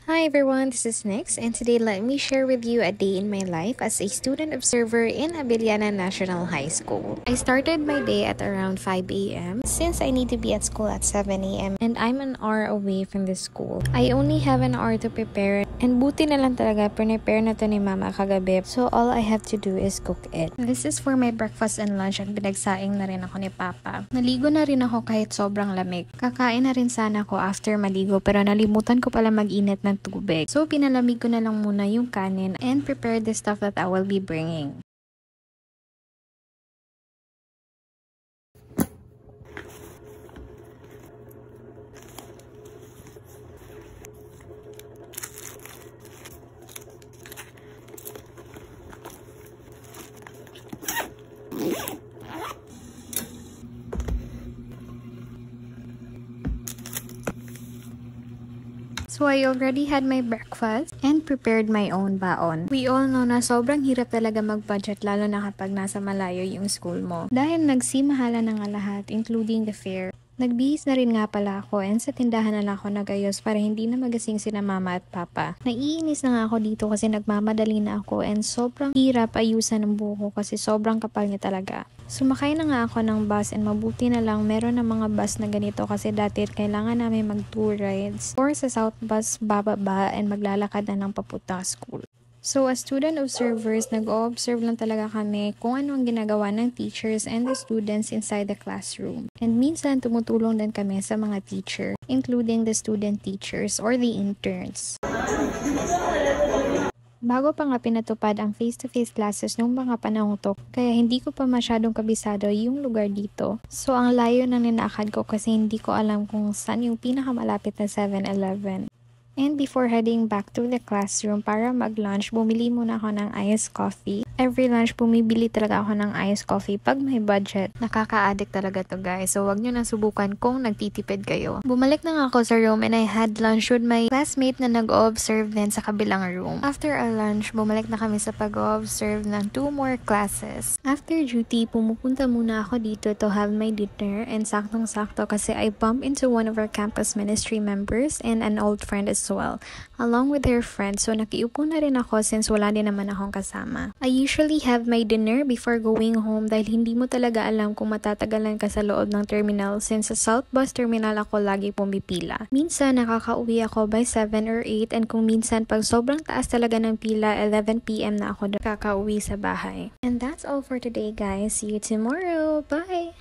Hi everyone, this is Nix, and today let me share with you a day in my life as a student observer in Abiliana National High School. I started my day at around 5 a.m. since I need to be at school at 7 a.m. and I'm an hour away from the school. I only have an hour to prepare, and buti na lang talaga prepare na to ni mama kagabi, so all I have to do is cook it. This is for my breakfast and lunch at binagsaing na rin ako ni papa. Naligo na rin ako kahit sobrang lamig. Kakain na rin sana ako after maligo pero nalimutan ko pala mag-init ng tubig. So pinalamig ko na lang muna yung kanin and prepare the stuff that I will be bringing. So I already had my breakfast and prepared my own baon. We all know na sobrang hirap talaga mag-budget lalo na kapag nasa malayo yung school mo. Dahil nagsimahala na nga lahat including the fare. Nagbihis na rin nga pala ako and sa tindahan na lang ako nagayos para hindi na magasing sina mama at papa. Naiinis na nga ako dito kasi nagmamadali na ako and sobrang hirap ayusan ng buhok kasi sobrang kapal niya talaga. Sumakay na nga ako ng bus and mabuti na lang meron ng mga bus na ganito kasi dati kailangan namin mag-tour rides or sa South Bus bababa and maglalakad na ng papunta school. So as student observers, nag-o-observe lang talaga kami kung ano ang ginagawa ng teachers and the students inside the classroom. And minsan tumutulong din kami sa mga teacher, including the student teachers or the interns. Bago pa nga pinatupad ang face-to-face classes nung mga panahong to, kaya hindi ko pa masyadong kabisado yung lugar dito. So ang layo ng ninakad ko kasi hindi ko alam kung saan yung pinakamalapit na 7-Eleven. And before heading back to the classroom para mag-lunch, bumili muna ako ng iced coffee. Every lunch, bumibili talaga ako ng iced coffee pag may budget. Nakaka-addict talaga to guys, so wag nyo nang subukan kung nagtitipid kayo. Bumalik na nga ako sa room and I had lunch with my classmate na nag-observe din sa kabilang room. After our lunch, bumalik na kami sa pag-observe ng 2 more classes. After duty, pumupunta muna ako dito to have my dinner and saktong-sakto kasi I bumped into one of our campus ministry members and an old friend as well, along with her friends, so nakiupo na rin ako since wala din naman akong kasama. I usually have my dinner before going home dahil hindi mo talaga alam kung matatagalan ka sa loob ng terminal since sa South Bus Terminal ako lagi pumipila. Minsan nakakauwi ako by 7 or 8 and kung minsan pag sobrang taas talaga ng pila, 11 PM na ako kakauwi sa bahay. And that's all for today guys. See you tomorrow. Bye!